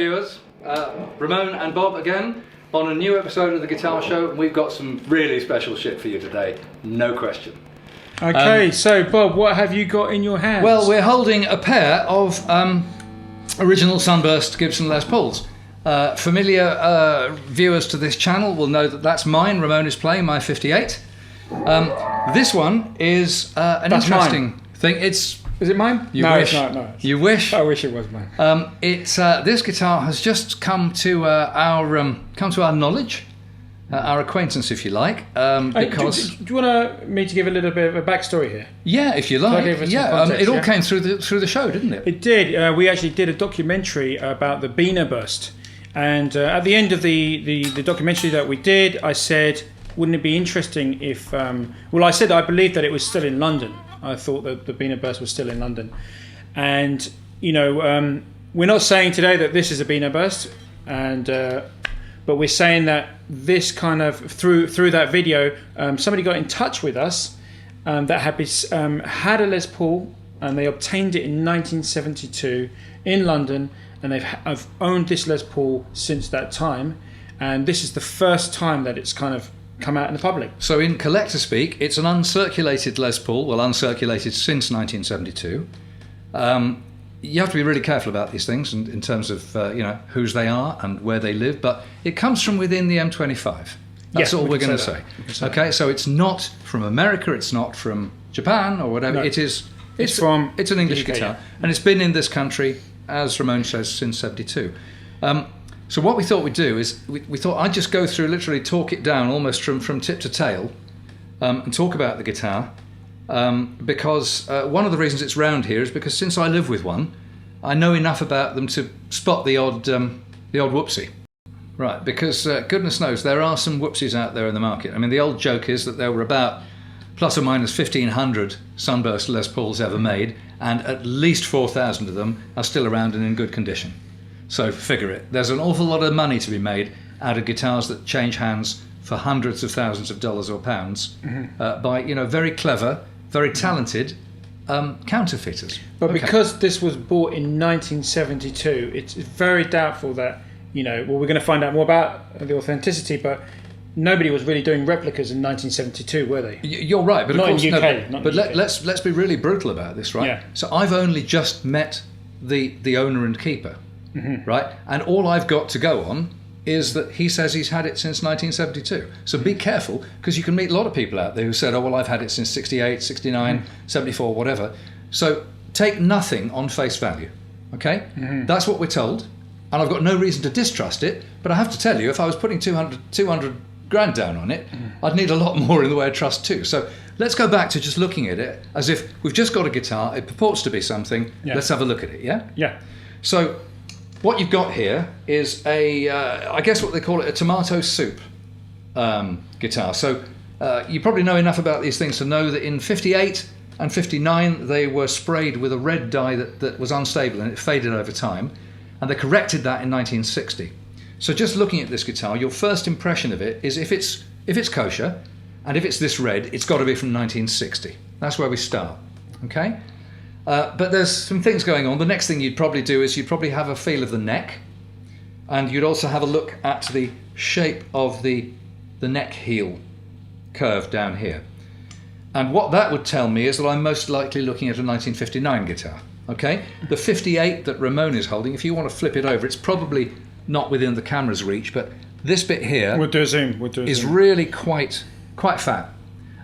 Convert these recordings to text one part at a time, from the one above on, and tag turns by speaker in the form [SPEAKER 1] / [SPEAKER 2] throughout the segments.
[SPEAKER 1] viewers, Ramon and Bob again on a new episode of The Guitar Show, and we've got some really special shit for you today, no question.
[SPEAKER 2] Okay, so Bob, what have you got in your hands?
[SPEAKER 1] Well, we're holding a pair of original Sunburst Gibson Les Pauls. Familiar viewers to this channel will know that that's mine. Ramon is playing my 58. This one is an interesting thing. Is
[SPEAKER 2] it mine?
[SPEAKER 1] You
[SPEAKER 2] no,
[SPEAKER 1] wish.
[SPEAKER 2] It's not. No,
[SPEAKER 1] you wish.
[SPEAKER 2] I wish it was mine.
[SPEAKER 1] This guitar has just come to our knowledge, our acquaintance, if you like. Because
[SPEAKER 2] do you want me to give a little bit of a backstory here?
[SPEAKER 1] Yeah, if you like. It all came through the show, didn't it?
[SPEAKER 2] It did. We actually did a documentary about the Beaner Burst, and at the end of the documentary that we did, I said, wouldn't it be interesting if? I said I believed that it was still in London. I thought that the Beaner Burst was still in London, and we're not saying today that this is a Beaner Burst, and but we're saying that this kind of through that video, somebody got in touch with us that had a Les Paul, and they obtained it in 1972 in London, and I've owned this Les Paul since that time, and this is the first time that it's kind of come out in the public.
[SPEAKER 1] So in collector speak, it's an uncirculated Les Paul, uncirculated since 1972. You have to be really careful about these things in terms of whose they are and where they live, but it comes from within the M25. That's all we're going to say. Okay, so it's not from America, it's not from Japan or whatever. No. It's an English guitar, and it's been in this country, as Ramon says, since 72. So what we thought we'd do is we thought I'd just go through, literally talk it down almost from tip to tail, and talk about the guitar, because one of the reasons it's round here is because since I live with one, I know enough about them to spot the odd whoopsie. Right, because goodness knows there are some whoopsies out there in the market. I mean, the old joke is that there were about plus or minus 1,500 Sunburst Les Pauls ever made, and at least 4,000 of them are still around and in good condition. So figure it. There's an awful lot of money to be made out of guitars that change hands for hundreds of thousands of dollars or pounds by very clever, very talented counterfeiters.
[SPEAKER 2] But because this was bought in 1972, it's very doubtful that we're going to find out more about the authenticity, but nobody was really doing replicas in 1972, were they?
[SPEAKER 1] You're right, but
[SPEAKER 2] not
[SPEAKER 1] of course,
[SPEAKER 2] in UK.
[SPEAKER 1] But let's be really brutal about this, right?
[SPEAKER 2] Yeah.
[SPEAKER 1] So I've only just met the owner and keeper. Mm-hmm. Right, and all I've got to go on is that he says he's had it since 1972. So be careful, because you can meet a lot of people out there who said, I've had it since 68, 69, 74, whatever. So take nothing on face value, okay? Mm-hmm. That's what we're told, and I've got no reason to distrust it, but I have to tell you, if I was putting 200 grand down on it, I'd need a lot more in the way of trust too. So let's go back to just looking at it as if we've just got a guitar, it purports to be something, let's have a look at it, yeah?
[SPEAKER 2] Yeah.
[SPEAKER 1] So what you've got here is I guess what they call it, a tomato soup guitar. So you probably know enough about these things to know that in 58 and 59 they were sprayed with a red dye that was unstable and it faded over time, and they corrected that in 1960. So just looking at this guitar, your first impression of it is if it's kosher, and if it's this red, it's got to be from 1960. That's where we start, okay? But there's some things going on. The next thing you'd probably do is you'd probably have a feel of the neck, and you'd also have a look at the shape of the neck heel curve down here. And what that would tell me is that I'm most likely looking at a 1959 guitar. Okay, the 58 that Ramon is holding, if you want to flip it over, it's probably not within the camera's reach, but this bit here is really quite fat.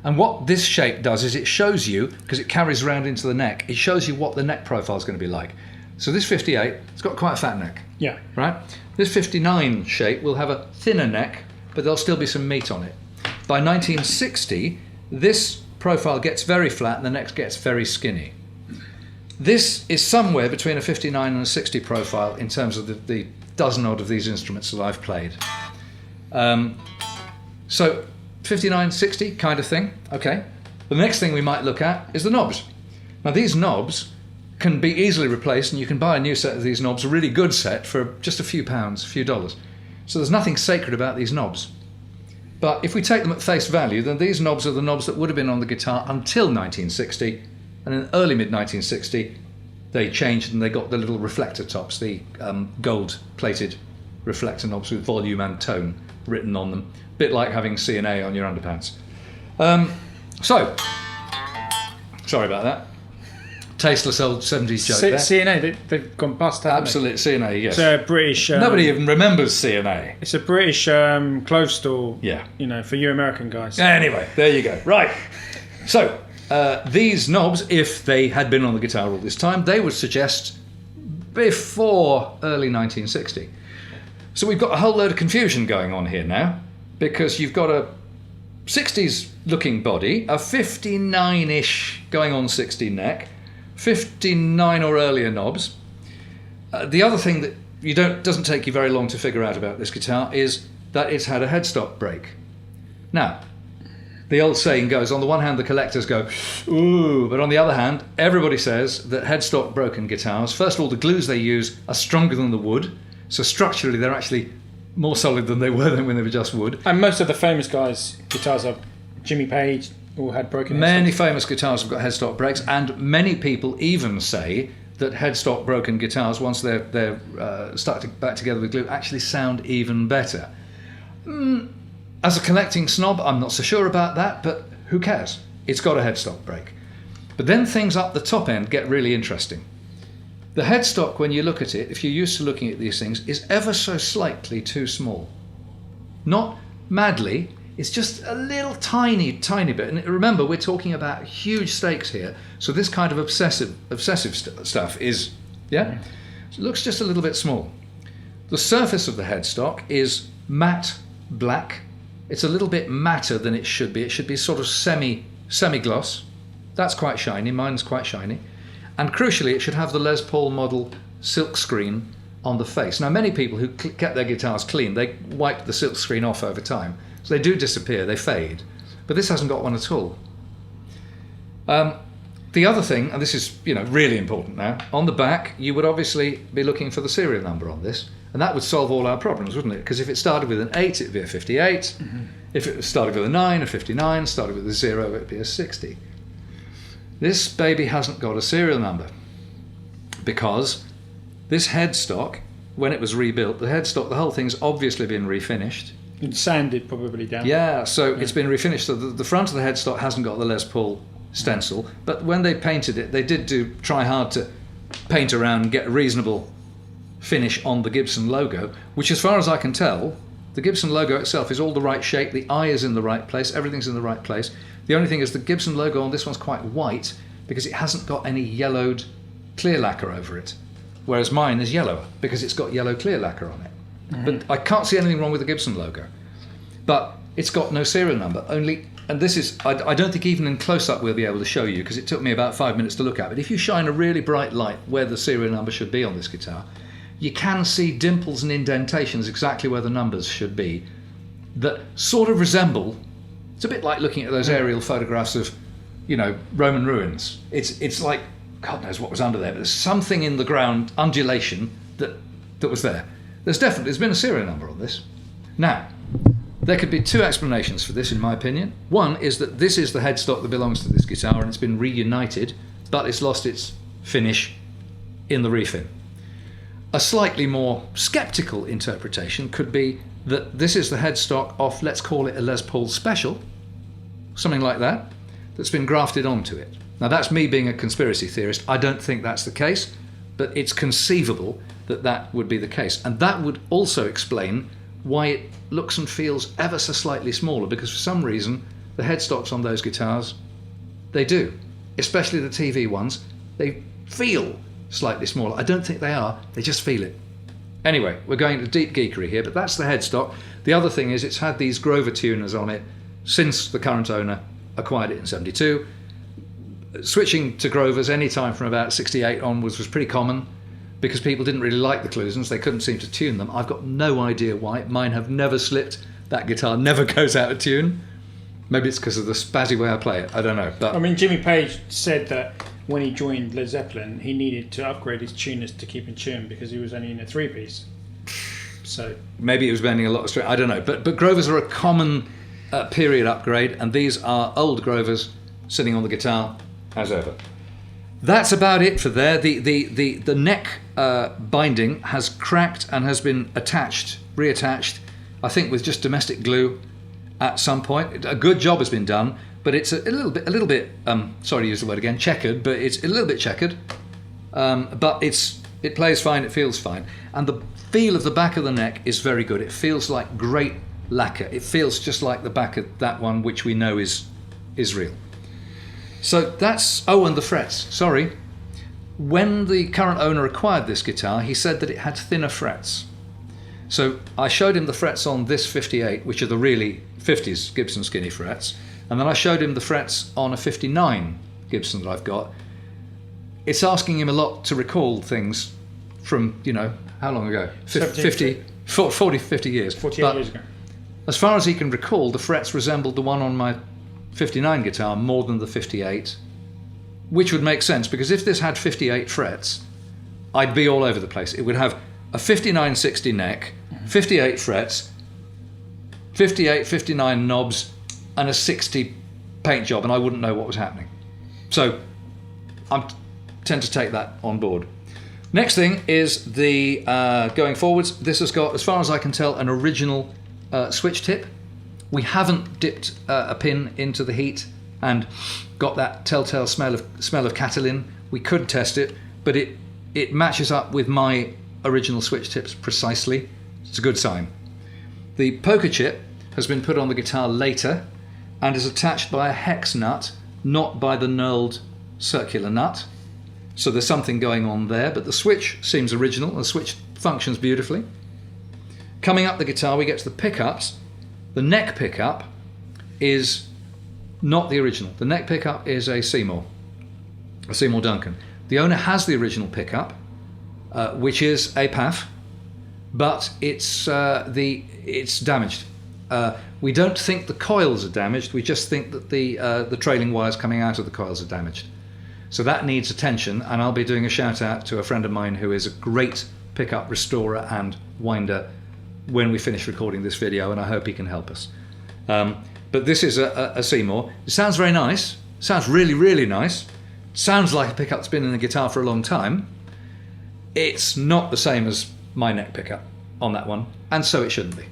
[SPEAKER 1] And what this shape does is it shows you, because it carries around into the neck, it shows you what the neck profile is going to be like. So this 58, it's got quite a fat neck.
[SPEAKER 2] Yeah.
[SPEAKER 1] Right? This 59 shape will have a thinner neck, but there'll still be some meat on it. By 1960, this profile gets very flat and the neck gets very skinny. This is somewhere between a 59 and a 60 profile in terms of the dozen odd of these instruments that I've played. So 59, 60 kind of thing. Okay. The next thing we might look at is the knobs. Now these knobs can be easily replaced, and you can buy a new set of these knobs, a really good set, for just a few pounds, a few dollars. So there's nothing sacred about these knobs. But if we take them at face value, then these knobs are the knobs that would have been on the guitar until 1960, and in early mid-1960, they changed and they got the little reflector tops, the gold-plated reflector knobs with volume and tone written on them. A bit like having C&A on your underpants. So, sorry about that. Tasteless old 70s joke there.
[SPEAKER 2] C&A, they've gone bust, haven't
[SPEAKER 1] Absolute C&A, yes.
[SPEAKER 2] It's a British...
[SPEAKER 1] Nobody even remembers C&A.
[SPEAKER 2] It's a British clothes store,
[SPEAKER 1] Yeah.
[SPEAKER 2] For you American guys.
[SPEAKER 1] Anyway, there you go. Right. So, these knobs, if they had been on the guitar all this time, they would suggest before early 1960. So we've got a whole load of confusion going on here now, because you've got a 60s looking body, a 59-ish going on 60 neck, 59 or earlier knobs. The other thing that doesn't take you very long to figure out about this guitar is that it's had a headstock break. Now, the old saying goes, on the one hand the collectors go, ooh, but on the other hand, everybody says that headstock broken guitars, first of all, the glues they use are stronger than the wood, so structurally they're actually more solid than they were when they were just wood.
[SPEAKER 2] And most of the famous guys' guitars are Jimmy Page, all had broken headstocks.
[SPEAKER 1] Many famous guitars have got headstock breaks, and many people even say that headstock broken guitars, once they're stuck back together with glue, actually sound even better. As a collecting snob, I'm not so sure about that, but who cares? It's got a headstock break. But then things up the top end get really interesting. The headstock, when you look at it, if you're used to looking at these things, is ever so slightly too small. Not madly, it's just a little tiny bit. And remember, we're talking about huge stakes here, so this kind of obsessive stuff is, yeah? It looks just a little bit small. The surface of the headstock is matte black. It's a little bit matter than it should be. It should be sort of semi-gloss. That's quite shiny. Mine's quite shiny. And crucially, it should have the Les Paul model silk screen on the face. Now, many people who kept their guitars clean, they wipe the silk screen off over time. So they do disappear, they fade. But this hasn't got one at all. The other thing, and this is really important now, on the back, you would obviously be looking for the serial number on this. And that would solve all our problems, wouldn't it? Because if it started with an 8, it'd be a 58. Mm-hmm. If it started with a 9, a 59. Started with a 0, it'd be a 60. This baby hasn't got a serial number because this headstock, when it was rebuilt, the whole thing's obviously been refinished.
[SPEAKER 2] And sanded probably down.
[SPEAKER 1] Yeah, so it's been refinished. So the front of the headstock hasn't got the Les Paul stencil, but when they painted it, they did try hard to paint around and get a reasonable finish on the Gibson logo, which as far as I can tell, the Gibson logo itself is all the right shape, the eye is in the right place, everything's in the right place. The only thing is the Gibson logo on this one's quite white because it hasn't got any yellowed clear lacquer over it, whereas mine is yellower because it's got yellow clear lacquer on it. Mm-hmm. But I can't see anything wrong with the Gibson logo. But it's got no serial number, and this is, I don't think even in close-up we'll be able to show you because it took me about 5 minutes to look at, but if you shine a really bright light where the serial number should be on this guitar, you can see dimples and indentations exactly where the numbers should be that sort of resemble, it's a bit like looking at those aerial photographs of, Roman ruins. It's like, God knows what was under there, but there's something in the ground, undulation, that was there. There's been a serial number on this. Now, there could be two explanations for this, in my opinion. One is that this is the headstock that belongs to this guitar and it's been reunited, but it's lost its finish in the refin. A slightly more sceptical interpretation could be that this is the headstock off, let's call it a Les Paul Special, something like that, that's been grafted onto it. Now that's me being a conspiracy theorist. I don't think that's the case, but it's conceivable that that would be the case. And that would also explain why it looks and feels ever so slightly smaller, because for some reason the headstocks on those guitars, they do, especially the TV ones, they feel slightly smaller. I don't think they are, they just feel it. Anyway, we're going to deep geekery here, but that's the headstock. The other thing is it's had these Grover tuners on it since the current owner acquired it in 72. Switching to Grovers any time from about 68 onwards was pretty common because people didn't really like the Clusons, they couldn't seem to tune them. I've got no idea why. Mine have never slipped. That guitar never goes out of tune. Maybe it's because of the spazzy way I play it, I don't know. But
[SPEAKER 2] Jimmy Page said that when he joined Led Zeppelin, he needed to upgrade his tuners to keep in tune because he was only in a 3-piece. So
[SPEAKER 1] maybe he was bending a lot of string. I don't know. But Grovers are a common period upgrade, and these are old Grovers sitting on the guitar as ever. That's about it for there. The neck binding has cracked and has been reattached, I think with just domestic glue at some point. A good job has been done, but it's a little bit sorry to use the word again, checkered, but it's a little bit checkered. But it plays fine, it feels fine. And the feel of the back of the neck is very good. It feels like great lacquer. It feels just like the back of that one, which we know is real. So that's, and the frets, sorry. When the current owner acquired this guitar, he said that it had thinner frets. So I showed him the frets on this 58, which are the really 50s Gibson skinny frets. And then I showed him the frets on a 59 Gibson that I've got. It's asking him a lot to recall things from, how long ago? 40, 50 years.
[SPEAKER 2] 48 years ago.
[SPEAKER 1] As far as he can recall, the frets resembled the one on my 59 guitar more than the 58, which would make sense, because if this had 58 frets, I'd be all over the place. It would have a 59-60 neck, 58 frets, 58, 59 knobs, and a 60 paint job, and I wouldn't know what was happening. So I tend to take that on board. Next thing is the going forwards. This has got, as far as I can tell, an original switch tip. We haven't dipped a pin into the heat and got that telltale smell of Catalin. We could test it, but it matches up with my original switch tips precisely. It's a good sign. The poker chip has been put on the guitar later and is attached by a hex nut, not by the knurled circular nut. So there's something going on there, but the switch seems original. The switch functions beautifully. Coming up the guitar, we get to the pickups. The neck pickup is not the original. The neck pickup is a Seymour Duncan. The owner has the original pickup, which is a PAF, but it's damaged. We don't think the coils are damaged. We just think that the trailing wires coming out of the coils are damaged. So that needs attention, and I'll be doing a shout out to a friend of mine who is a great pickup restorer and winder when we finish recording this video, and I hope he can help us. But this is a Seymour. It sounds very nice. Sounds really, really nice. Sounds like a pickup that's been in the guitar for a long time. It's not the same as my neck pickup on that one, and so it shouldn't be.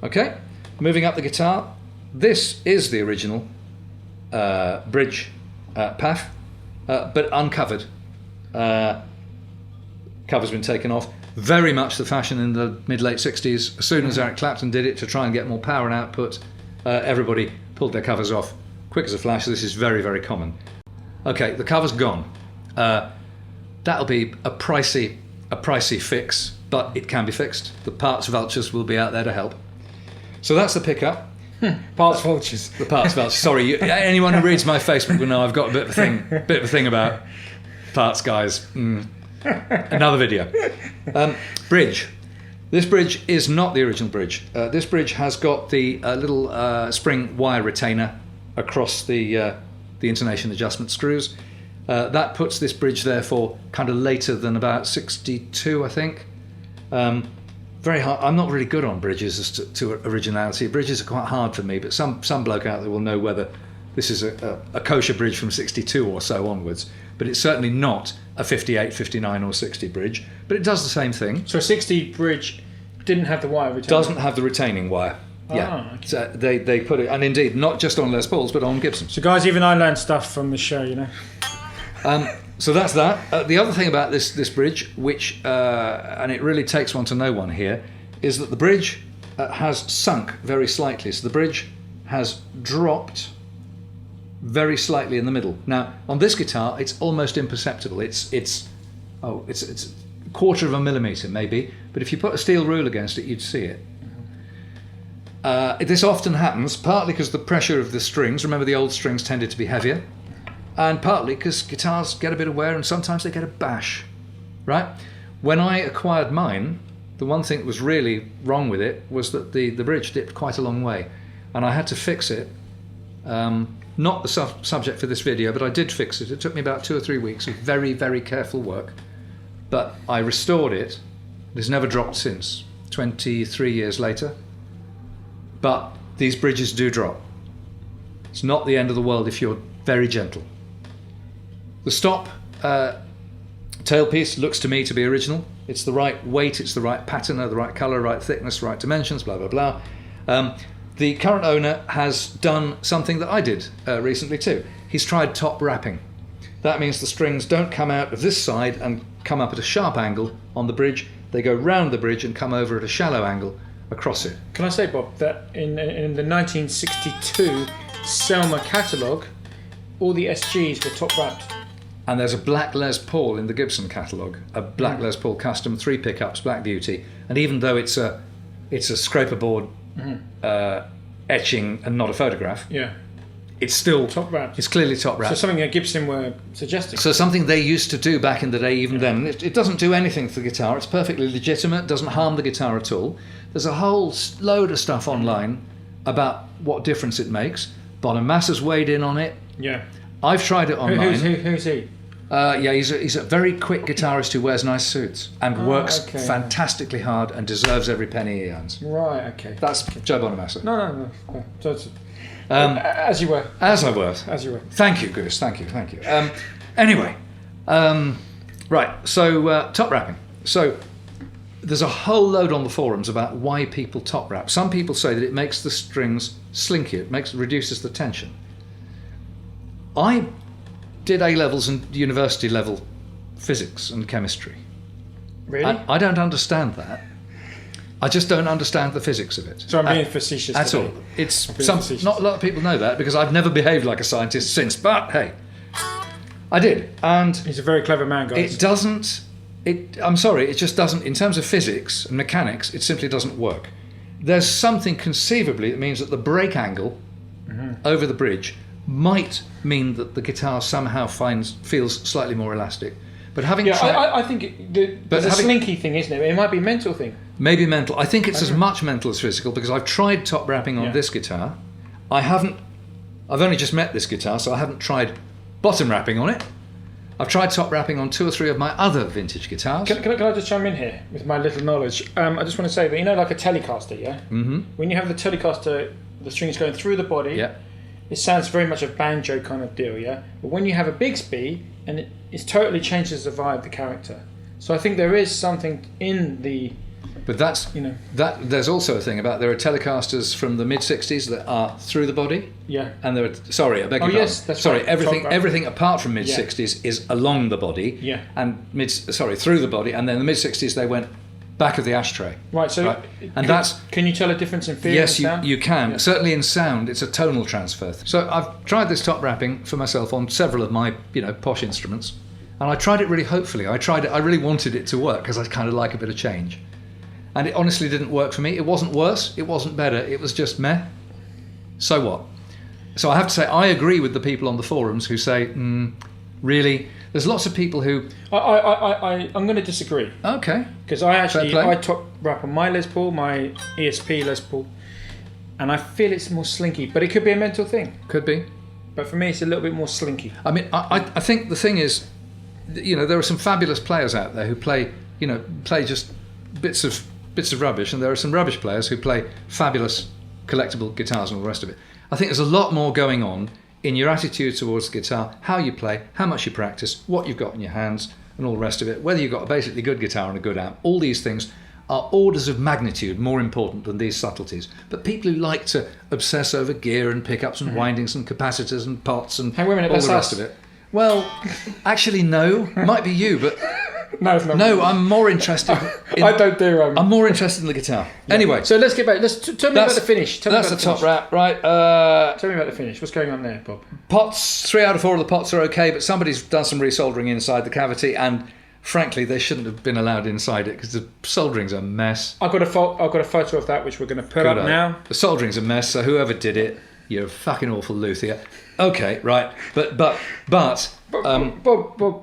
[SPEAKER 1] Okay, moving up the guitar. This is the original bridge PAF, but uncovered. Cover's been taken off. Very much the fashion in the mid-late 60s. As soon as Eric Clapton did it to try and get more power and output, everybody pulled their covers off quick as a flash. This is very, very common. Okay, the cover's gone. That'll be a pricey fix, but it can be fixed. The parts vultures will be out there to help. So that's the pickup.
[SPEAKER 2] Parts vultures.
[SPEAKER 1] The parts vultures. Sorry, anyone who reads my Facebook will know I've got a bit of a thing about parts guys. Another video. Bridge. This bridge is not the original bridge. This bridge has got the little spring wire retainer across the intonation adjustment screws. That puts this bridge therefore kind of later than about 62, I think. Very hard. I'm not really good on bridges as to originality. Bridges are quite hard for me, but some bloke out there will know whether this is a kosher bridge from 62 or so onwards. But it's certainly not a 58, 59 or 60 bridge, but it does the same thing.
[SPEAKER 2] So a 60 bridge didn't have the wire retaining?
[SPEAKER 1] Doesn't have the retaining wire. Yeah,
[SPEAKER 2] okay.
[SPEAKER 1] So they put it, and indeed not just on Les Pauls, but on Gibsons.
[SPEAKER 2] So guys, even I learned stuff from the show,
[SPEAKER 1] So that's that. The other thing about this bridge, which, and it really takes one to know one here, is that the bridge has sunk very slightly. So the bridge has dropped very slightly in the middle. Now, on this guitar, it's almost imperceptible. It's a quarter of a millimetre maybe, but if you put a steel rule against it, you'd see it. This often happens, partly because the pressure of the strings, remember the old strings tended to be heavier, and partly because guitars get a bit of wear and sometimes they get a bash, right? When I acquired mine, the one thing that was really wrong with it was that the bridge dipped quite a long way, and I had to fix it. Not the subject for this video, but I did fix it. It took me about 2 or 3 weeks of very, very careful work, but I restored it. It has never dropped since, 23 years later. But these bridges do drop. It's not the end of the world if you're very gentle. The stop tailpiece looks to me to be original. It's the right weight, it's the right pattern, the right colour, right thickness, right dimensions, blah, blah, blah. The current owner has done something that I did recently too. He's tried top wrapping. That means the strings don't come out of this side and come up at a sharp angle on the bridge. They go round the bridge and come over at a shallow angle across it.
[SPEAKER 2] Can I say, Bob, that in the 1962 Selma catalogue, all the SGs were top wrapped.
[SPEAKER 1] And there's a black Les Paul in the Gibson catalogue, a black Les Paul custom, 3 pickups, Black Beauty. And even though it's a scraper board etching and not a photograph, it's still
[SPEAKER 2] top wrapped.
[SPEAKER 1] It's clearly top wrapped.
[SPEAKER 2] So something that Gibson were suggesting.
[SPEAKER 1] So something they used to do back in the day, even then. It doesn't do anything for the guitar. It's perfectly legitimate. Doesn't harm the guitar at all. There's a whole load of stuff online about what difference it makes. Bonamassa weighed in on it.
[SPEAKER 2] Yeah.
[SPEAKER 1] I've tried it online.
[SPEAKER 2] Who's he?
[SPEAKER 1] He's a very quick guitarist who wears nice suits and works fantastically hard and deserves every penny he earns.
[SPEAKER 2] Right. Okay.
[SPEAKER 1] That's Joe Bonamassa.
[SPEAKER 2] No. As you were.
[SPEAKER 1] As I were.
[SPEAKER 2] As you were.
[SPEAKER 1] Thank you, Goose. Thank you. Anyway, right. So top wrapping. So there's a whole load on the forums about why people top wrap. Some people say that it makes the strings slinky. It reduces the tension. I did A-levels and university level physics and chemistry.
[SPEAKER 2] Really?
[SPEAKER 1] I don't understand that. I just don't understand the physics of it.
[SPEAKER 2] So I'm being facetious.
[SPEAKER 1] At all. Not a lot of people know that because I've never behaved like a scientist since. But hey, I did, and
[SPEAKER 2] he's a very clever man, guys.
[SPEAKER 1] It doesn't. I'm sorry. It just doesn't. In terms of physics and mechanics, it simply doesn't work. There's something conceivably that means that the break angle over the bridge might mean that the guitar somehow feels slightly more elastic. But having
[SPEAKER 2] I think there's a slinky thing, isn't it? It might be a mental thing.
[SPEAKER 1] Maybe mental. I think it's as much mental as physical because I've tried top wrapping on this guitar. I've only just met this guitar, so I haven't tried bottom wrapping on it. I've tried top wrapping on 2 or 3 of my other vintage guitars.
[SPEAKER 2] Can I just chime in here with my little knowledge? I just want to say that, like a Telecaster, yeah? Mm-hmm. When you have the Telecaster, the strings going through the body, it sounds very much a banjo kind of deal, yeah? But when you have a Bigsby, and it totally changes the vibe, the character. So I think there is something in the...
[SPEAKER 1] But that's, there's also a thing about there are Telecasters from the mid-60s that are through the body.
[SPEAKER 2] Yeah.
[SPEAKER 1] And there are, sorry, I beg your pardon.
[SPEAKER 2] Yes, that's
[SPEAKER 1] sorry,
[SPEAKER 2] right.
[SPEAKER 1] everything apart from mid-60s is along the body.
[SPEAKER 2] Yeah.
[SPEAKER 1] And through the body, and then in the mid-60s they went back of the ashtray.
[SPEAKER 2] Right, so can you tell a difference in feel and sound?
[SPEAKER 1] Yes, you can. Yeah. Certainly in sound, it's a tonal transfer. So I've tried this top wrapping for myself on several of my, posh instruments. And I tried it really hopefully. I really wanted it to work because I kind of like a bit of change. And it honestly didn't work for me. It wasn't worse, it wasn't better, it was just meh. So what? So I have to say, I agree with the people on the forums who say, really? There's lots of people who...
[SPEAKER 2] I'm going to disagree.
[SPEAKER 1] Okay.
[SPEAKER 2] Because I top wrap on my Les Paul, my ESP Les Paul, and I feel it's more slinky. But it could be a mental thing.
[SPEAKER 1] Could be.
[SPEAKER 2] But for me, it's a little bit more slinky.
[SPEAKER 1] I mean, I think the thing is, there are some fabulous players out there who play just bits of rubbish, and there are some rubbish players who play fabulous collectible guitars and all the rest of it. I think there's a lot more going on in your attitude towards the guitar, how you play, how much you practice, what you've got in your hands, and all the rest of it. Whether you've got a basically good guitar and a good amp, all these things are orders of magnitude more important than these subtleties. But people who like to obsess over gear and pickups and windings and capacitors and pots and all the rest of it. Well, actually, no. Might be you, but...
[SPEAKER 2] No, it's not.
[SPEAKER 1] No, I'm more interested in...
[SPEAKER 2] I don't do...
[SPEAKER 1] I'm more interested in the guitar. Yeah. Anyway.
[SPEAKER 2] So let's get back. Tell me about the finish.
[SPEAKER 1] That's the top wrap, right?
[SPEAKER 2] Tell me about the finish. What's going on there, Bob?
[SPEAKER 1] Pots, 3 out of 4 of the pots are okay, but somebody's done some resoldering inside the cavity, and frankly, they shouldn't have been allowed inside it because the soldering's a mess.
[SPEAKER 2] I've got a photo of that, which we're going to put up now.
[SPEAKER 1] The soldering's a mess, so whoever did it, you're a fucking awful luthier. Okay, right. But
[SPEAKER 2] Bob,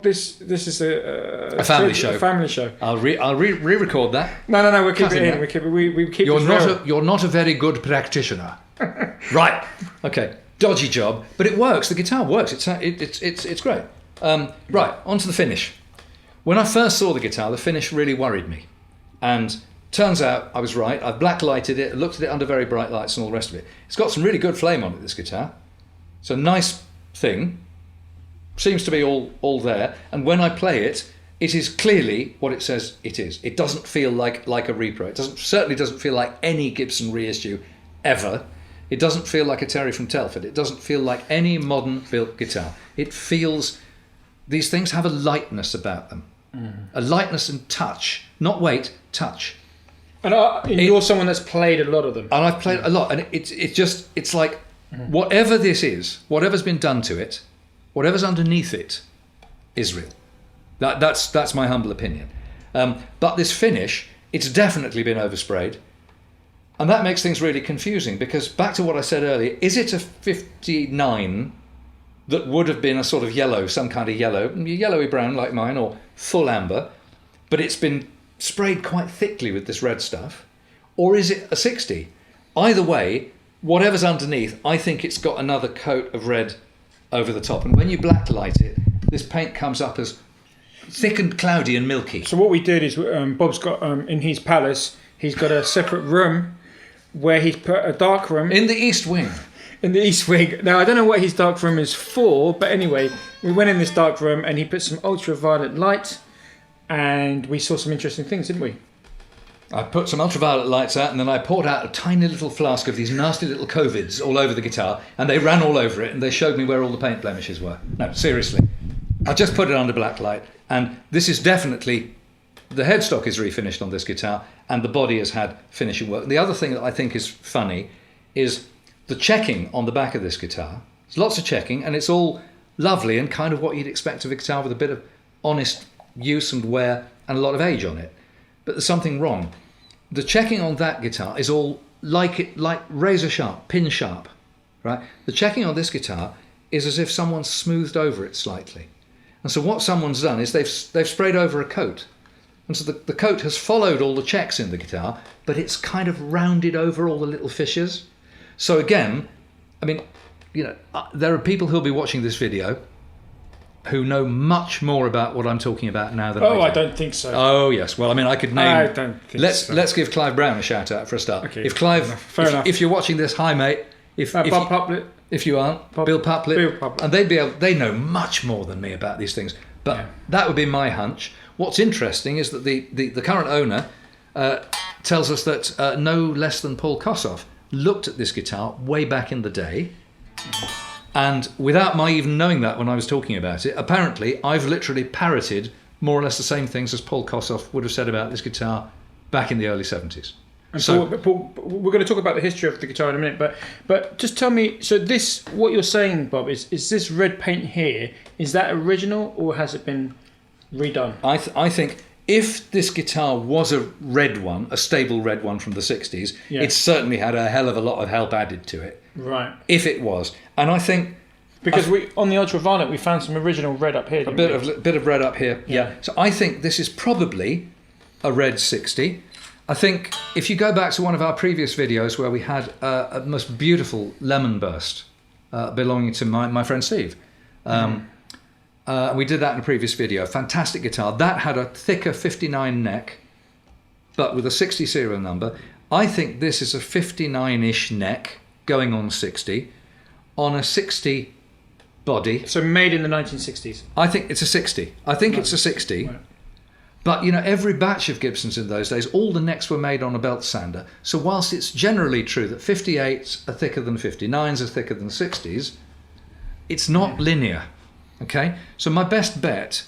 [SPEAKER 2] this is a
[SPEAKER 1] family show.
[SPEAKER 2] A family show.
[SPEAKER 1] I'll re-record that.
[SPEAKER 2] No. We'll keep it in. We keep.
[SPEAKER 1] You're not a very good practitioner. Right. Okay. Dodgy job, but it works. The guitar works. It's great. Right. On to the finish. When I first saw the guitar, the finish really worried me, and turns out I was right. I've blacklighted it, looked at it under very bright lights, and all the rest of it. It's got some really good flame on it. This guitar. It's a nice thing. seems to be all there. And when I play it, it is clearly what it says it is. It doesn't feel like a repro. It certainly doesn't feel like any Gibson reissue ever. It doesn't feel like a Terry from Telford. It doesn't feel like any modern built guitar. It feels, these things have a lightness about them. A lightness and touch, not weight, touch.
[SPEAKER 2] And you're someone that's played a lot of them.
[SPEAKER 1] And I've played a lot, and it's like whatever this is, whatever's been done to it, whatever's underneath it, is real. That's my humble opinion. But this finish, it's definitely been oversprayed, and that makes things really confusing. Because back to what I said earlier, is it a 59 that would have been a sort of yellow, some kind of yellow, yellowy brown like mine, or full amber, but it's been sprayed quite thickly with this red stuff? Or is it a 60? Either way, whatever's underneath, I think it's got another coat of red over the top. And when you blacklight it, this paint comes up as thick and cloudy and milky.
[SPEAKER 2] So what we did is Bob's got, in his palace, he's got a separate room where he's put a dark room.
[SPEAKER 1] In the east wing.
[SPEAKER 2] In the east wing. Now, I don't know what his dark room is for, but anyway, we went in this dark room and he put some ultraviolet light, and we saw some interesting things, didn't we?
[SPEAKER 1] I put some ultraviolet lights out, and then I poured out a tiny little flask of these nasty little Covids all over the guitar, and they ran all over it, and they showed me where all the paint blemishes were. No, seriously. I just put it under black light, and this is definitely, the headstock is refinished on this guitar, and the body has had finishing work. The other thing that I think is funny is the checking on the back of this guitar. There's lots of checking, and it's all lovely and kind of what you'd expect of a guitar with a bit of honest use and wear and a lot of age on it. But there's something wrong. The checking on that guitar is all like razor sharp, pin sharp, right? The checking on this guitar is as if someone's smoothed over it slightly. And so what someone's done is they've sprayed over a coat. And so the coat has followed all the checks in the guitar, but it's kind of rounded over all the little fissures. So again, I mean, there are people who'll be watching this video who know much more about what I'm talking about now than I do.
[SPEAKER 2] I don't think so.
[SPEAKER 1] Oh, yes. Well, I mean, I could name...
[SPEAKER 2] I don't think so.
[SPEAKER 1] Let's give Clive Brown a shout-out for a start.
[SPEAKER 2] Okay.
[SPEAKER 1] If Clive...
[SPEAKER 2] Fair enough.
[SPEAKER 1] If you're watching this, hi, mate.
[SPEAKER 2] Bob Puplett.
[SPEAKER 1] If you aren't, Bill Puplett. And they know much more than me about these things. But that would be my hunch. What's interesting is that the current owner tells us that no less than Paul Kossoff looked at this guitar way back in the day. And without my even knowing that when I was talking about it, apparently I've literally parroted more or less the same things as Paul Kossoff would have said about this guitar back in the early 70s.
[SPEAKER 2] And so, Paul, we're going to talk about the history of the guitar in a minute, but just tell me, so this, what you're saying, Bob, is this red paint here, is that original or has it been redone?
[SPEAKER 1] I think if this guitar was a red one, a stable red one from the 60s, it certainly had a hell of a lot of help added to it.
[SPEAKER 2] Right.
[SPEAKER 1] If it was. And I think...
[SPEAKER 2] Because on the ultraviolet, we found some original red up here.
[SPEAKER 1] A bit of red up here, yeah. So I think this is probably a red 60. I think if you go back to one of our previous videos where we had a most beautiful lemon burst belonging to my friend Steve. We did that in a previous video. Fantastic guitar. That had a thicker 59 neck, but with a 60 serial number. I think this is a 59-ish neck going on 60 on a 60 body.
[SPEAKER 2] So made in the 1960s.
[SPEAKER 1] I think it's a 60. I think it's a 60. Right. But, every batch of Gibsons in those days, all the necks were made on a belt sander. So whilst it's generally true that 58s are thicker than 59s are thicker than 60s, it's not linear. Okay? So my best bet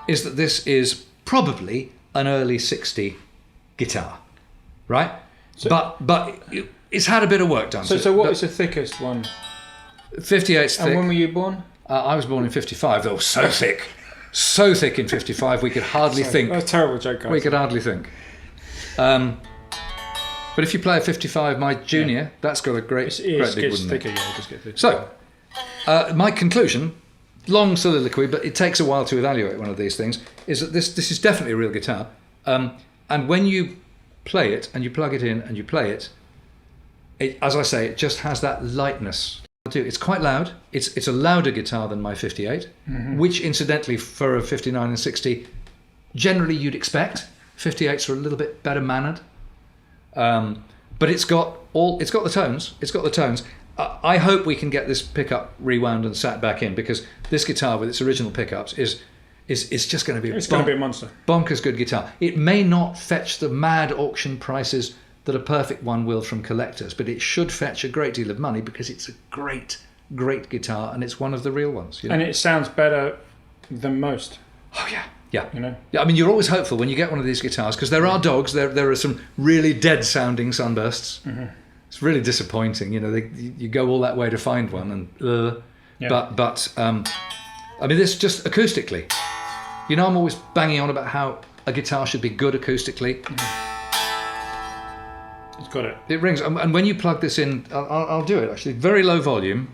[SPEAKER 1] is that this is probably an early 60 guitar. Right? So, but it's had a bit of work done.
[SPEAKER 2] So what is the thickest one?
[SPEAKER 1] 58's thick.
[SPEAKER 2] And when were you born?
[SPEAKER 1] I was born in 55. They were so thick. So thick in 55 we could hardly think.
[SPEAKER 2] That's a terrible joke, guys.
[SPEAKER 1] We could hardly think. But if you play a 55, my junior, that's got a great big wooden neck. So, my conclusion, long soliloquy, but it takes a while to evaluate one of these things, is that this is definitely a real guitar. And when you play it, and you plug it in, and you play it, as I say, it just has that lightness. It's quite loud. It's a louder guitar than my 58, which incidentally for a 59 and 60, generally you'd expect. 58s are a little bit better mannered, but it's got the tones. It's got the tones, I hope we can get this pickup rewound and sat back in, because this guitar with its original pickups is just going to be
[SPEAKER 2] a monster.
[SPEAKER 1] Bonkers good guitar. It may not fetch the mad auction prices that a perfect one will from collectors, but it should fetch a great deal of money because it's a great guitar, and it's one of the real ones.
[SPEAKER 2] And it sounds better than most.
[SPEAKER 1] Oh yeah. Yeah.
[SPEAKER 2] Yeah,
[SPEAKER 1] I mean, you're always hopeful when you get one of these guitars, because there are dogs. There are some really dead sounding sunbursts. Mm-hmm. It's really disappointing. You go all that way to find one, and but I mean, this just acoustically. I'm always banging on about how a guitar should be good acoustically.
[SPEAKER 2] Mm-hmm. It's got it.
[SPEAKER 1] It rings, and when you plug this in, I'll do it actually. Very low volume.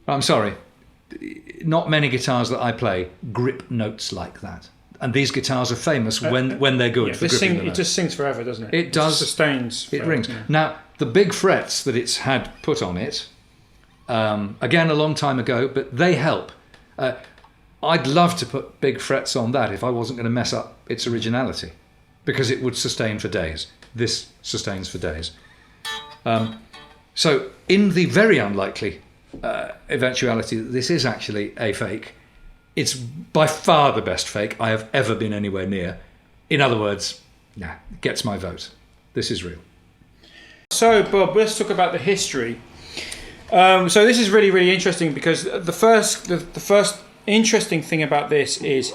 [SPEAKER 1] I'm sorry, not many guitars that I play grip notes like that, and these guitars are famous when they're good. For gripping the note.
[SPEAKER 2] It just sings forever, doesn't it?
[SPEAKER 1] It does.
[SPEAKER 2] It sustains forever,
[SPEAKER 1] it rings. Yeah. Now, the big frets that it's had put on it, again a long time ago, but they help. I'd love to put big frets on that if I wasn't going to mess up its originality, because it would sustain for days. This sustains for days. So in the very unlikely eventuality that this is actually a fake, it's by far the best fake I have ever been anywhere near. In other words, it gets my vote. This is real.
[SPEAKER 2] So Bob, let's talk about the history. So this is really, really interesting, because the first interesting thing about this is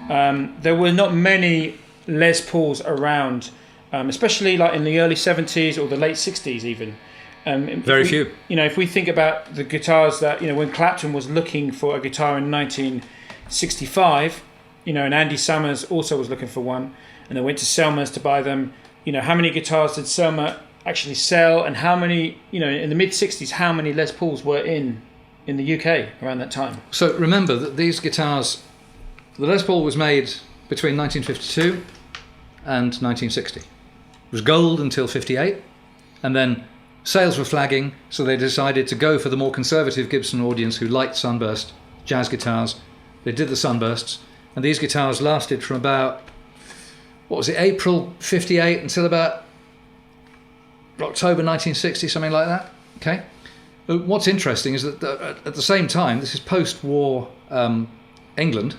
[SPEAKER 2] there were not many Les Pauls around, especially like in the early 70s or the late 60s even.
[SPEAKER 1] Very few.
[SPEAKER 2] If we think about the guitars that, when Clapton was looking for a guitar in 1965, and Andy Summers also was looking for one, and they went to Selmer's to buy them. How many guitars did Selmer actually sell, and how many, in the mid 60s, how many Les Pauls were in the UK around that time? So
[SPEAKER 1] remember that these guitars, the Les Paul was made between 1952 and 1960. It was gold until 58, and then sales were flagging, so they decided to go for the more conservative Gibson audience who liked sunburst jazz guitars. They did the sunbursts, and these guitars lasted from about, April 58 until about October 1960, something like that. Okay. What's interesting is that at the same time, this is post-war England,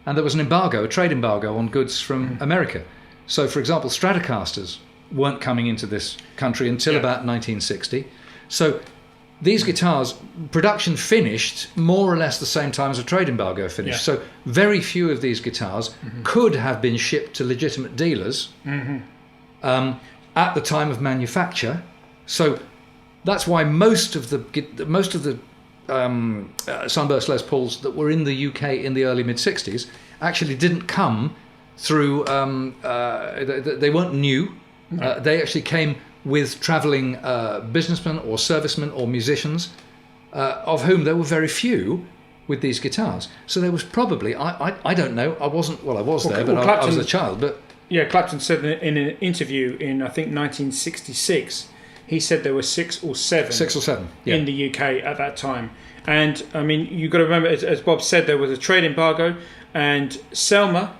[SPEAKER 1] and there was an embargo, a trade embargo on goods from America. So, for example, Stratocasters weren't coming into this country until about 1960. So these guitars, production finished more or less the same time as a trade embargo finished. So very few of these guitars could have been shipped to legitimate dealers at the time of manufacture. So that's why most of the Sunburst Les Pauls that were in the UK in the early mid-60s actually didn't come through, they weren't new. They actually came with travelling businessmen or servicemen or musicians, of whom there were very few with these guitars. So there was probably, I don't know, I was there, but I was a child. But
[SPEAKER 2] Clapton said in an interview in, I think, 1966, he said there were six or seven in the UK at that time. And, I mean, you've got to remember, as Bob said, there was a trade embargo, and Selmer,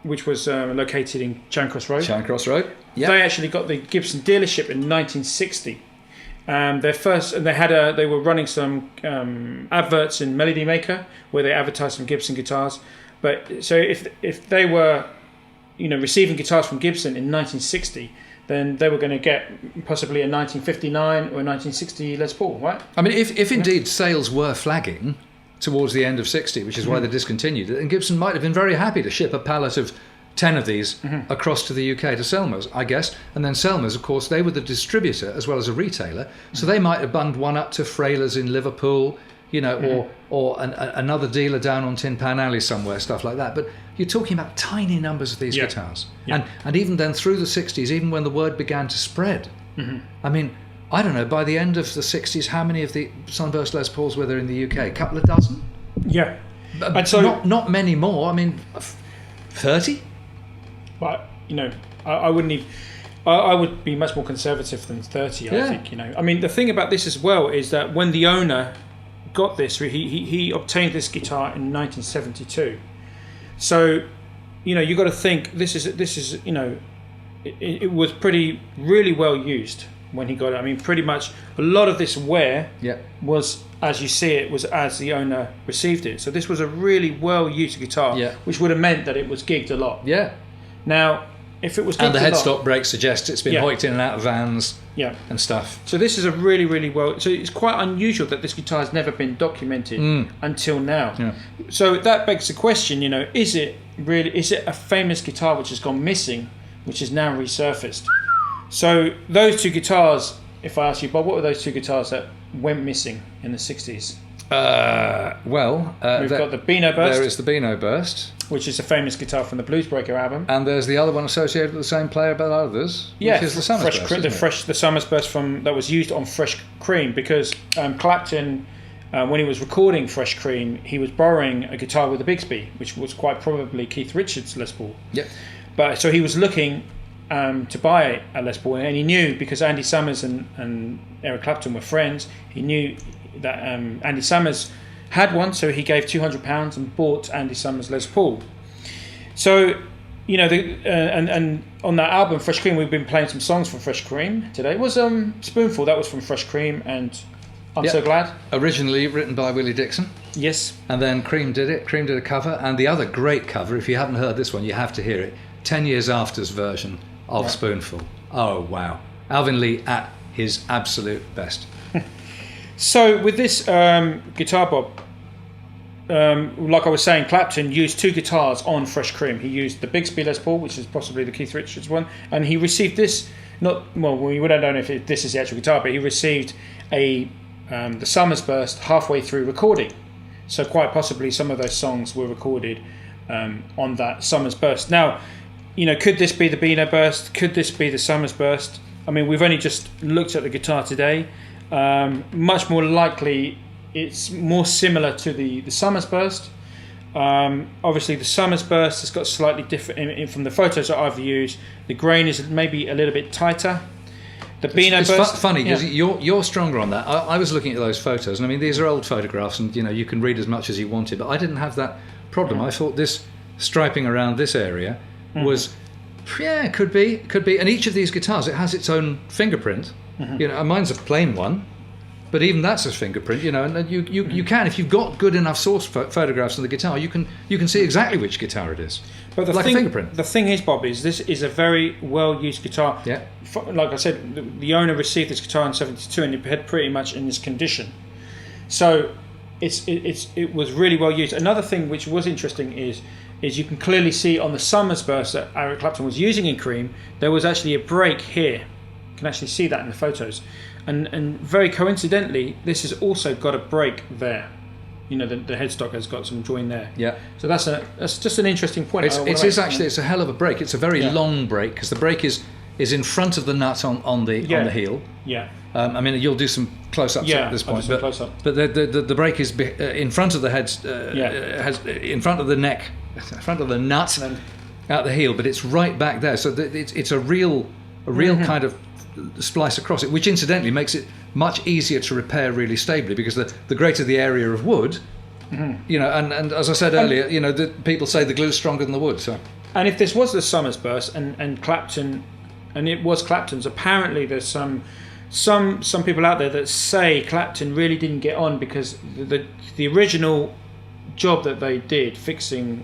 [SPEAKER 2] which was located in Charing Cross Road. They actually got the Gibson dealership in 1960. They were running some adverts in Melody Maker where they advertised some Gibson guitars. But so if they were, receiving guitars from Gibson in 1960, then they were going to get possibly a 1959 or a 1960 Les Paul, right?
[SPEAKER 1] I mean, if indeed sales were flagging towards the end of 60, which is why they discontinued it, and Gibson might have been very happy to ship a pallet of 10 of these across to the UK to Selmer's, I guess. And then Selmer's, of course, they were the distributor as well as a retailer, so they might have bunged one up to Frailer's in Liverpool, or another dealer down on Tin Pan Alley somewhere, stuff like that. But you're talking about tiny numbers of these guitars. And even then, through the 60s, even when the word began to spread, I mean, I don't know, by the end of the 60s, how many of the Sunburst Les Pauls were there in the UK? A couple of dozen?
[SPEAKER 2] Yeah.
[SPEAKER 1] And so not many more. I mean, 30?
[SPEAKER 2] But, I wouldn't even... I would be much more conservative than 30, I think, I mean, the thing about this as well is that when the owner got this, he obtained this guitar in 1972. So, you got to think this is it was really well used when he got it. I mean, pretty much a lot of this wear was, as you see it, was as the owner received it. So this was a really well used guitar, which would have meant that it was gigged a lot.
[SPEAKER 1] Yeah.
[SPEAKER 2] Now, if it was gigged
[SPEAKER 1] and the headstock break suggests it's been hoiked in and out of vans and stuff.
[SPEAKER 2] So this is a really, really well... So it's quite unusual that this guitar has never been documented until now. Yeah. So that begs the question, is it a famous guitar which has gone missing, which is now resurfaced? So those two guitars, if I ask you, Bob, what were those two guitars that went missing in the 60s? We've got the Beano Burst.
[SPEAKER 1] There is the Beano Burst,
[SPEAKER 2] which is a famous guitar from the Bluesbreaker album.
[SPEAKER 1] And there's the other one associated with the same player but others, which is the Summer's Burst.
[SPEAKER 2] The Summer's Burst that was used on Fresh Cream, because Clapton, when he was recording Fresh Cream, he was borrowing a guitar with a Bigsby, which was quite probably Keith Richards' Les Paul.
[SPEAKER 1] Yep.
[SPEAKER 2] But so he was looking to buy a Les Paul, and he knew, because Andy Summers and Eric Clapton were friends, he knew that Andy Summers had one, so he gave £200 and bought Andy Summers' Les Paul. So, and on that album, Fresh Cream, we've been playing some songs from Fresh Cream today. It was Spoonful, that was from Fresh Cream, and I'm So Glad.
[SPEAKER 1] Originally written by Willie Dixon.
[SPEAKER 2] Yes.
[SPEAKER 1] And then Cream did it. Cream did a cover, and the other great cover, if you haven't heard this one, you have to hear it, 10 Years After's version of Spoonful. Oh, wow. Alvin Lee at his absolute best.
[SPEAKER 2] So with this guitar, Bob, like I was saying, Clapton used two guitars on Fresh Cream. He used the Bigsby Les Paul, which is possibly the Keith Richards one, and he received this. We don't know if this is the actual guitar, but he received the Summer's Burst halfway through recording. So quite possibly some of those songs were recorded on that Summer's Burst. Now, could this be the Beano Burst? Could this be the Summer's Burst? I mean, we've only just looked at the guitar today. Much more likely, it's more similar to the Summer's Burst. Obviously, the Summer's Burst has got slightly different from the photos that I've used. The grain is maybe a little bit tighter. The Beano Burst.
[SPEAKER 1] It's funny because you're stronger on that. I was looking at those photos, and I mean these are old photographs, and you can read as much as you wanted, but I didn't have that problem. I thought this striping around this area was, could be, and each of these guitars, it has its own fingerprint. Mine's a plain one, but even that's a fingerprint. And you can, if you've got good enough source photographs of the guitar, you can see exactly which guitar it is. But a fingerprint.
[SPEAKER 2] The thing is, Bob, this is a very well used guitar.
[SPEAKER 1] Yeah.
[SPEAKER 2] Like I said, the owner received this guitar in '72, and it had pretty much in this condition. So it was really well used. Another thing which was interesting is you can clearly see on the Summer's Burst that Eric Clapton was using in Cream, there was actually a break here. You can actually see that in the photos. And very coincidentally, this has also got a break there. The headstock has got some join there.
[SPEAKER 1] Yeah.
[SPEAKER 2] So that's just an interesting point.
[SPEAKER 1] It's a hell of a break. It's a very long break, because the break is in front of the nut on the heel.
[SPEAKER 2] Yeah.
[SPEAKER 1] I mean, you'll do some close-ups at this point, but the break is in front of the head, in front of the neck, in front of the nut, at the heel, but it's right back there. So it's a real kind of splice across it, which incidentally makes it much easier to repair really stably, because the greater the area of wood, and as I said earlier, the people say the glue's stronger than the wood. So,
[SPEAKER 2] and if this was the Summer's Burst and Clapton, and it was Clapton's, apparently there's some people out there that say Clapton really didn't get on, because the original job that they did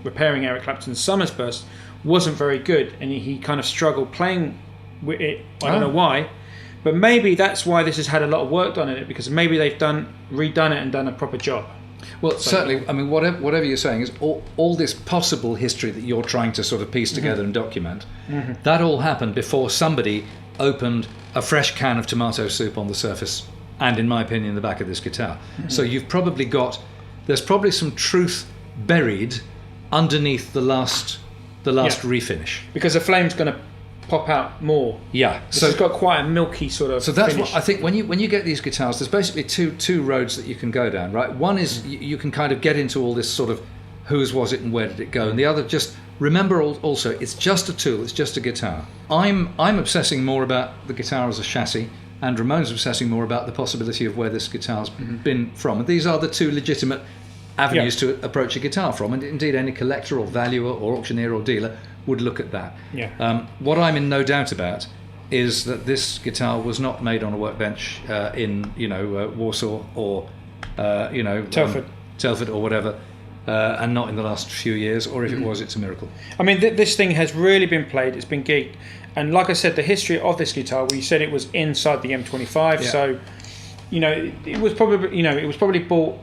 [SPEAKER 2] repairing Eric Clapton's Summer's Burst wasn't very good, and he kind of struggled playing with it. I don't know why, but maybe that's why this has had a lot of work done in it, because maybe they've redone it and done a proper job.
[SPEAKER 1] Well, certainly, I mean, whatever you're saying is all this possible history that you're trying to sort of piece together and document, that all happened before somebody opened a fresh can of tomato soup on the surface, and in my opinion, the back of this guitar. So there's probably some truth buried underneath the last refinish,
[SPEAKER 2] because the flame's going to pop out more.
[SPEAKER 1] Yeah.
[SPEAKER 2] So it's got quite a milky sort of.
[SPEAKER 1] So that's
[SPEAKER 2] finish.
[SPEAKER 1] what I think when you get these guitars, there's basically two roads that you can go down, right? One is you can kind of get into all this sort of whose was it and where did it go, and the other, just remember also, it's just a tool, it's just a guitar. I'm obsessing more about the guitar as a chassis, and Ramon's obsessing more about the possibility of where this guitar's been from. And these are the two legitimate avenues to approach a guitar from, and indeed any collector or valuer or auctioneer or dealer would look at that.
[SPEAKER 2] Yeah.
[SPEAKER 1] What I'm in no doubt about is that this guitar was not made on a workbench in Warsaw or Telford or whatever, and not in the last few years, or if it was, it's a miracle.
[SPEAKER 2] I mean, this thing has really been played. It's been geeked, and like I said, the history of this guitar, we said it was inside the M25, so it was probably bought,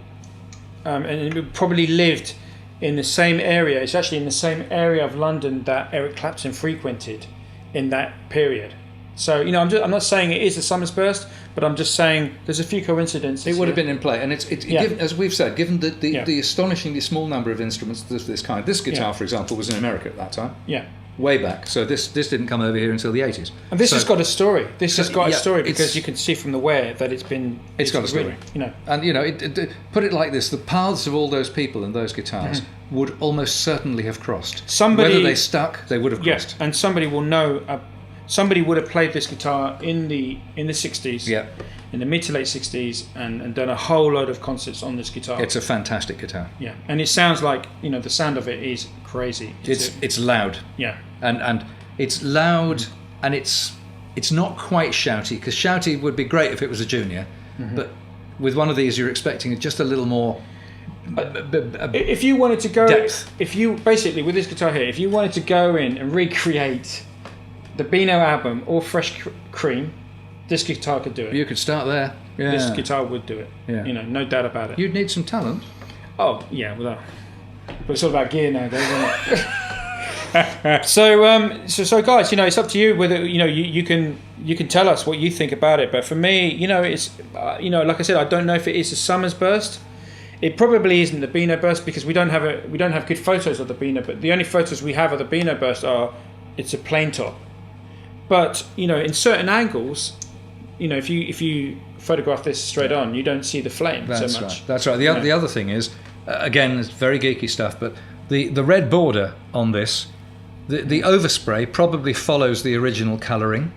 [SPEAKER 2] and it probably lived in the same area. It's actually in the same area of London that Eric Clapton frequented in that period. So I'm not saying it is a Summer's Burst, but I'm just saying there's a few coincidences.
[SPEAKER 1] It would have been in play, and given, as we've said, given the astonishingly small number of instruments of this kind. This guitar, for example, was in America at that time.
[SPEAKER 2] Yeah.
[SPEAKER 1] Way back. So this didn't come over here until the 80s.
[SPEAKER 2] And this has got a story. This has got a story because you can see from the wear that it's
[SPEAKER 1] got a story.
[SPEAKER 2] Really,
[SPEAKER 1] And put it like this: the paths of all those people and those guitars would almost certainly have crossed. Whether they stuck, they would have crossed.
[SPEAKER 2] Yeah, and somebody will know. Somebody would have played this guitar in the 60s, in the mid to late 60s, and done a whole load of concerts on this guitar.
[SPEAKER 1] It's a fantastic guitar.
[SPEAKER 2] Yeah, and it sounds like the sound of it is crazy.
[SPEAKER 1] It's loud.
[SPEAKER 2] Yeah,
[SPEAKER 1] and it's loud, and it's not quite shouty, because shouty would be great if it was a junior, but with one of these you're expecting just a little more.
[SPEAKER 2] If you wanted to go,
[SPEAKER 1] depth.
[SPEAKER 2] If you basically with this guitar here, if you wanted to go in and recreate the Beano album or Fresh Cream, this guitar could do it.
[SPEAKER 1] You could start there. Yeah.
[SPEAKER 2] This guitar would do it.
[SPEAKER 1] Yeah.
[SPEAKER 2] No doubt about it.
[SPEAKER 1] You'd need some talent.
[SPEAKER 2] Oh yeah, but it's all about gear nowadays, isn't it? So guys, it's up to you whether you can tell us what you think about it. But for me, it's like I said, I don't know if it is a Summer's Burst. It probably isn't the Beano Burst because we don't have good photos of the Beano. But the only photos we have of the Beano Burst it's a plain top. But in certain angles, if you photograph this straight on, you don't see the flame so much.
[SPEAKER 1] Right. That's right. The other thing is, again, it's very geeky stuff, but the red border on this, the overspray probably follows the original colouring,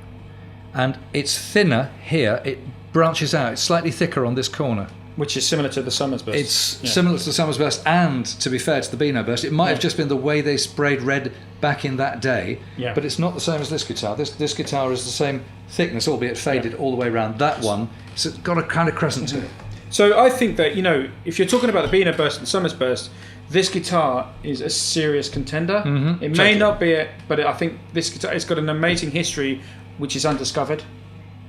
[SPEAKER 1] and it's thinner here. It branches out. It's slightly thicker on this corner.
[SPEAKER 2] Which is similar to the Summer's Burst.
[SPEAKER 1] It's similar to the Summer's Burst, and to be fair to the Beano Burst, it might have just been the way they sprayed red back in that day.
[SPEAKER 2] Yeah.
[SPEAKER 1] But it's not the same as this guitar. This guitar is the same thickness, albeit faded all the way around. That one, it's got a kind of crescent to it.
[SPEAKER 2] So I think that if you're talking about the Beano Burst and Summer's Burst, this guitar is a serious contender. It may not be it, but I think this guitar it's got an amazing history which is undiscovered.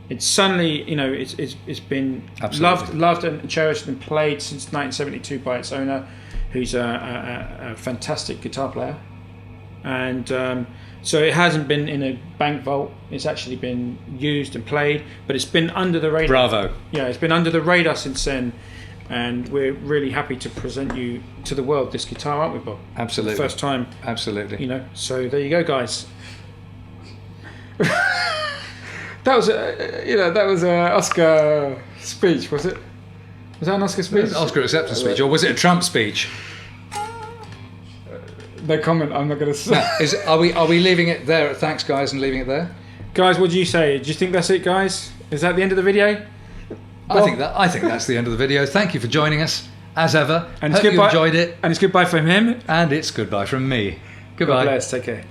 [SPEAKER 2] It's suddenly, it's been loved and cherished and played since 1972 by its owner, who's a fantastic guitar player. And so it hasn't been in a bank vault. It's actually been used and played, but it's been under the radar.
[SPEAKER 1] Bravo.
[SPEAKER 2] Yeah, it's been under the radar since then. And we're really happy to present you to the world this guitar, aren't we, Bob?
[SPEAKER 1] Absolutely.
[SPEAKER 2] For the first time.
[SPEAKER 1] Absolutely.
[SPEAKER 2] So there you go, guys. That was an Oscar speech, was it? Was that an Oscar speech?
[SPEAKER 1] An Oscar acceptance speech, or was it a Trump speech?
[SPEAKER 2] No comment. I'm not going to say.
[SPEAKER 1] Are we leaving it there? Thanks, guys, and leaving it there.
[SPEAKER 2] Guys, what do you say? Do you think that's it, guys? Is that the end of the video?
[SPEAKER 1] I think that's the end of the video. Thank you for joining us, as ever.
[SPEAKER 2] And
[SPEAKER 1] Hope you enjoyed it.
[SPEAKER 2] And it's goodbye from him.
[SPEAKER 1] And it's goodbye from me. Goodbye.
[SPEAKER 2] God bless. Take care.